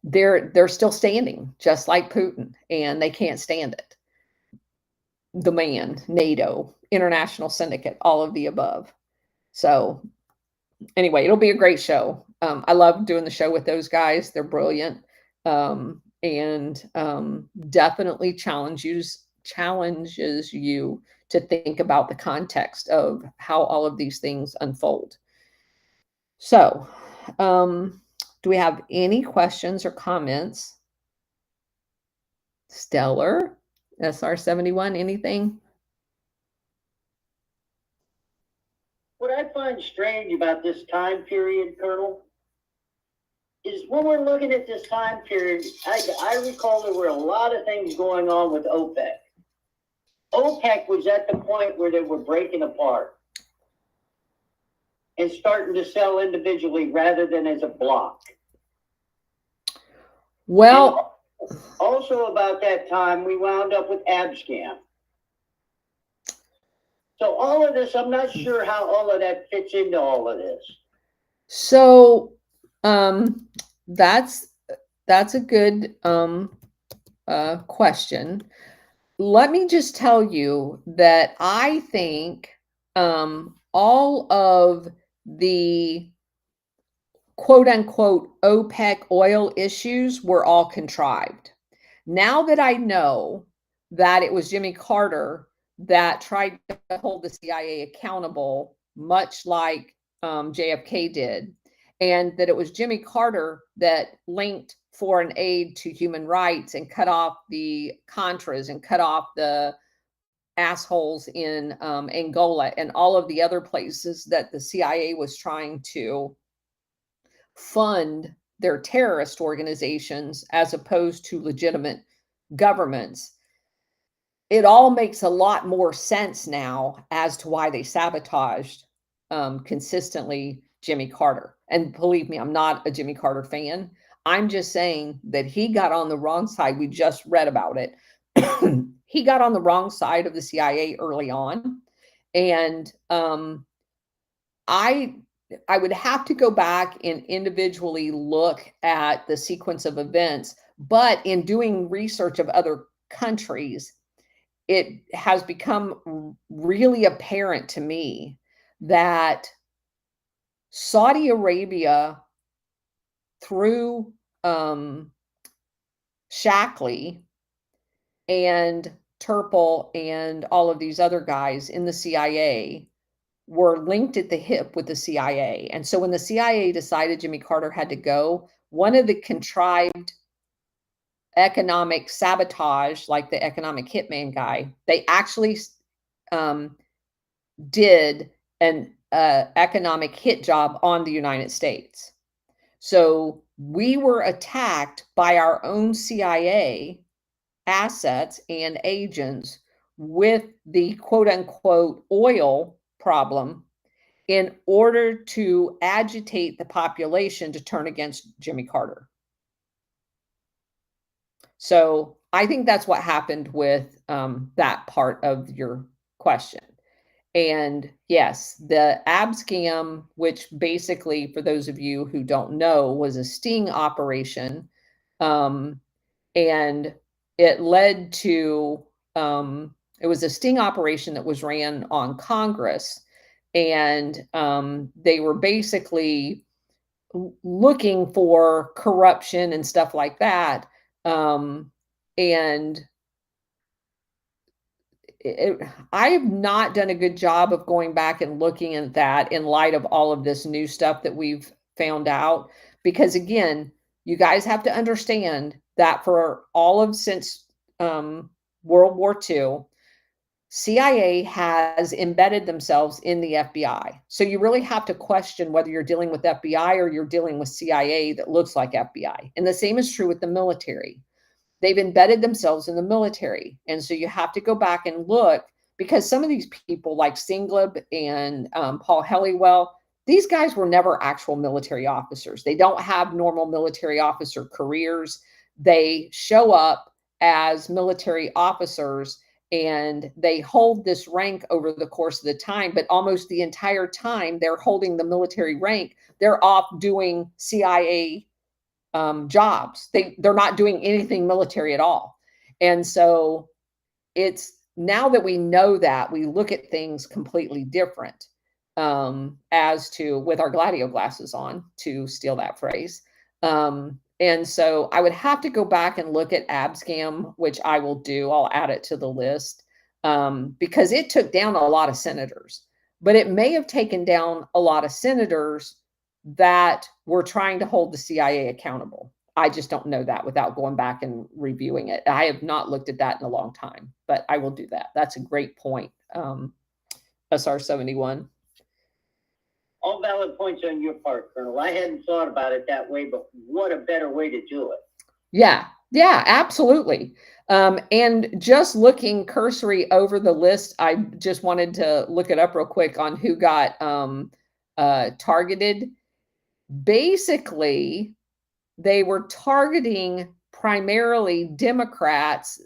they're still standing, just like Putin, and they can't stand it. The man, NATO, international syndicate, all of the above. So anyway, it'll be a great show. I love doing the show with those guys. They're brilliant, and definitely challenges you to think about the context of how all of these things unfold. So, do we have any questions or comments Stellar, SR-71, anything? What I find strange about this time period, Colonel, is when we're looking at this time period, I recall there were a lot of things going on with OPEC. OPEC was at the point where they were breaking apart and starting to sell individually rather than as a block. Well, and also about that time, we wound up with Abscam. So all of this, I'm not sure how all of that fits into all of this. So that's a good question. Let me just tell you that I think all of the quote unquote OPEC oil issues were all contrived. Now that I know that it was Jimmy Carter that tried to hold the CIA accountable, much like JFK did, and that it was Jimmy Carter that linked foreign aid to human rights and cut off the Contras and cut off the assholes in Angola and all of the other places that the CIA was trying to fund their terrorist organizations as opposed to legitimate governments. It all makes a lot more sense now as to why they sabotaged consistently Jimmy Carter. And believe me, I'm not a Jimmy Carter fan. I'm just saying that he got on the wrong side. We just read about it. He got on the wrong side of the CIA early on. And I would have to go back and individually look at the sequence of events. But in doing research of other countries, it has become really apparent to me that Saudi Arabia, through Shackley and Turple and all of these other guys in the CIA, were linked at the hip with the CIA. And so when the CIA decided Jimmy Carter had to go, one of the contrived economic sabotage, like the economic hitman guy, they actually did an economic hit job on the United States. So we were attacked by our own CIA assets and agents with the quote unquote oil problem in order to agitate the population to turn against Jimmy Carter. So I think that's what happened with that part of your question. And yes, the Abscam, which basically, for those of you who don't know, was a sting operation. And it led to, it was a sting operation that was ran on Congress. And they were basically looking for corruption and stuff like that. And I have not done a good job of going back and looking at that in light of all of this new stuff that we've found out. Because again, you guys have to understand that for all of since World War II, CIA has embedded themselves in the FBI. So you really have to question whether you're dealing with FBI or you're dealing with CIA that looks like FBI. And the same is true with the military. They've embedded themselves in the military. And so you have to go back and look, because some of these people like Singleb and Paul Helliwell, these guys were never actual military officers. They don't have normal military officer careers. They show up as military officers and they hold this rank over the course of the time, but almost the entire time they're holding the military rank, they're off doing CIA jobs. They're not doing anything military at all. And so it's now that we know that, we look at things completely different as to, with our Gladio glasses on, to steal that phrase. And so I would have to go back and look at Abscam, which I will do. I'll add it to the list because it took down a lot of senators, but it may have taken down a lot of senators that were trying to hold the CIA accountable. I just don't know that without going back and reviewing it. I have not looked at that in a long time, but I will do that. That's a great point. SR 71. All valid points on your part, Colonel. I hadn't thought about it that way, but what a better way to do it. Yeah, absolutely. And just looking cursory over the list, I just wanted to look it up real quick on who got targeted. Basically, they were targeting primarily Democrats,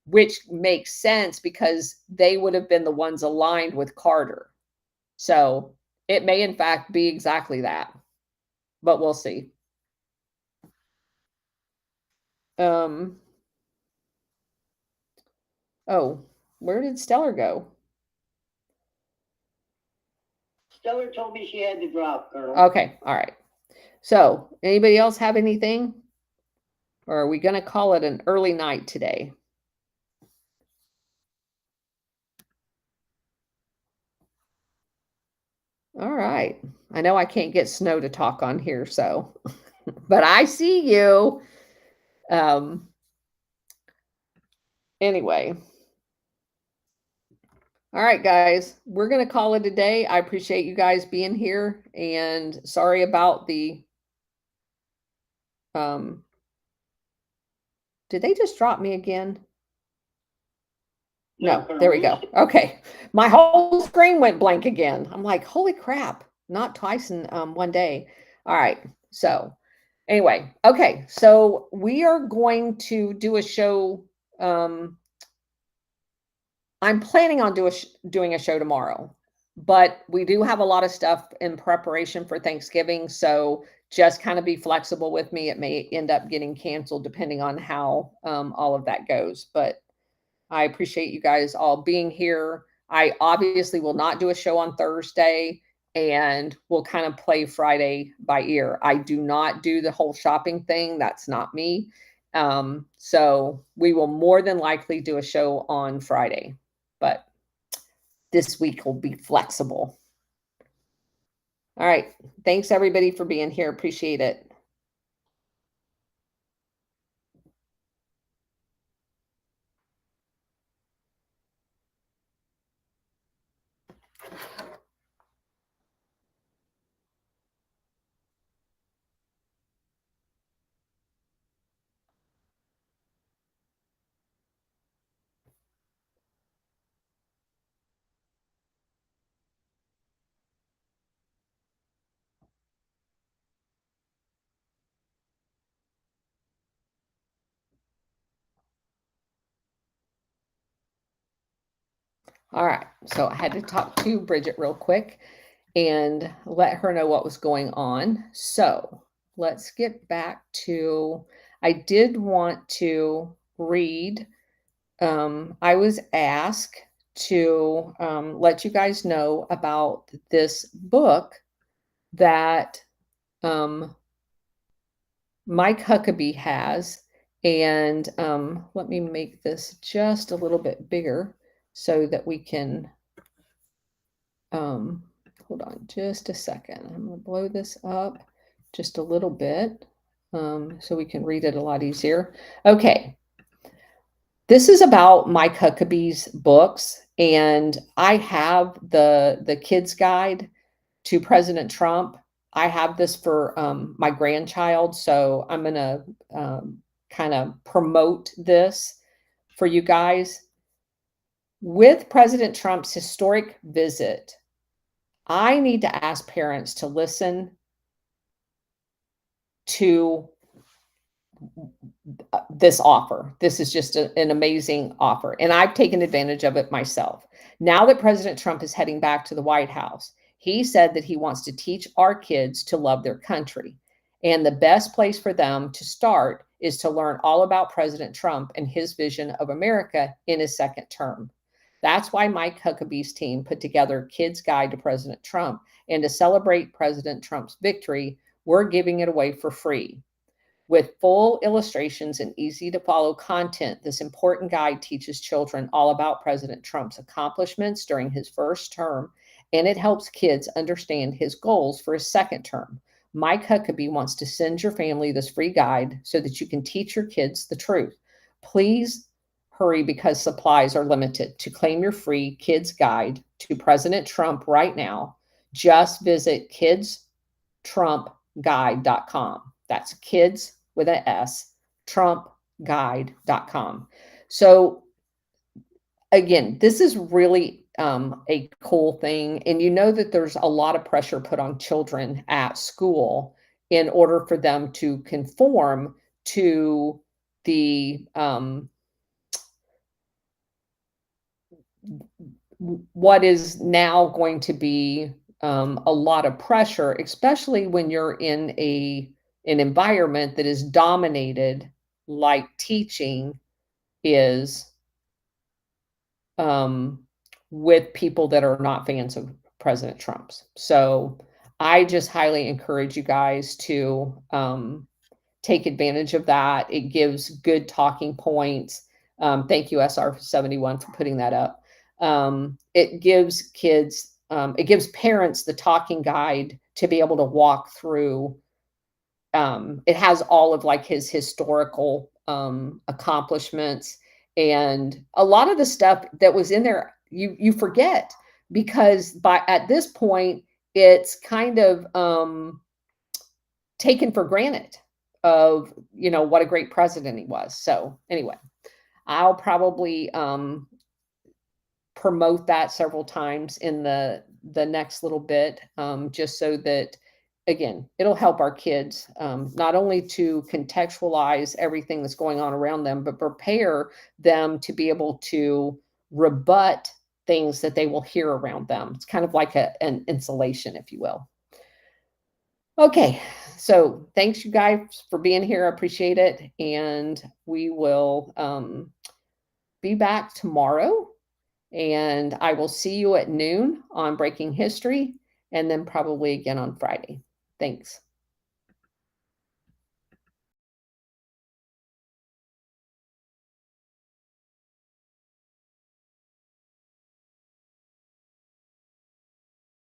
which makes sense because they would have been the ones aligned with Carter. So it may, in fact, be exactly that, but we'll see. Oh, where did Stellar go? Stellar told me she had to drop, Colonel. Okay, all right. So, anybody else have anything? Or are we going to call it an early night today? All right. I know I can't get Snow to talk on here, so, but I see you. Anyway. All right, guys, we're going to call it a day. I appreciate you guys being here, and sorry about the, did they just drop me again? No, there we go. Okay. My whole screen went blank again. I'm like, holy crap, not twice in one day. All right. So anyway, okay. So we are going to do a show. I'm planning on doing a show tomorrow, but we do have a lot of stuff in preparation for Thanksgiving. So just kind of be flexible with me. It may end up getting canceled depending on how all of that goes. But I appreciate you guys all being here. I obviously will not do a show on Thursday, and we'll kind of play Friday by ear. I do not do the whole shopping thing. That's not me. So we will more than likely do a show on Friday, but this week will be flexible. All right. Thanks everybody for being here. Appreciate it. All right. So I had to talk to Bridget real quick and let her know what was going on. So let's get back to, I did want to read. I was asked to let you guys know about this book that Mike Huckabee has. And let me make this just a little bit bigger so that we can, hold on just a second. I'm going to blow this up just a little bit so we can read it a lot easier. Okay. This is about Mike Huckabee's books, and I have the kids guide to President Trump. I have this for my grandchild, so I'm going to kind of promote this for you guys. With President Trump's historic visit, I need to ask parents to listen to this offer. This is just an amazing offer, and I've taken advantage of it myself. Now that President Trump is heading back to the White House, he said that he wants to teach our kids to love their country. And the best place for them to start is to learn all about President Trump and his vision of America in his second term. That's why Mike Huckabee's team put together Kids Guide to President Trump. And to celebrate President Trump's victory, we're giving it away for free. With full illustrations and easy to follow content, this important guide teaches children all about President Trump's accomplishments during his first term, and it helps kids understand his goals for his second term. Mike Huckabee wants to send your family this free guide so that you can teach your kids the truth. Please hurry because supplies are limited. To claim your free kids guide to President Trump right now, just visit kidstrumpguide.com. That's kids with an S, trumpguide.com. So again, this is really a cool thing. And you know that there's a lot of pressure put on children at school in order for them to conform to the what is now going to be a lot of pressure, especially when you're in an environment that is dominated, like teaching is, with people that are not fans of President Trump's. So I just highly encourage you guys to take advantage of that. It gives good talking points. Thank you, SR71, for putting that up. It gives kids, it gives parents the talking guide to be able to walk through. It has all of like his historical accomplishments, and a lot of the stuff that was in there you forget, because by at this point it's kind of taken for granted of, you know, what a great president he was. So anyway, I'll probably promote that several times in the next little bit, just so that, again, it'll help our kids not only to contextualize everything that's going on around them, but prepare them to be able to rebut things that they will hear around them. It's kind of like an insulation, if you will. Okay, so thanks you guys for being here. I appreciate it. And we will be back tomorrow. And I will see you at noon on Breaking History, and then probably again on Friday. Thanks.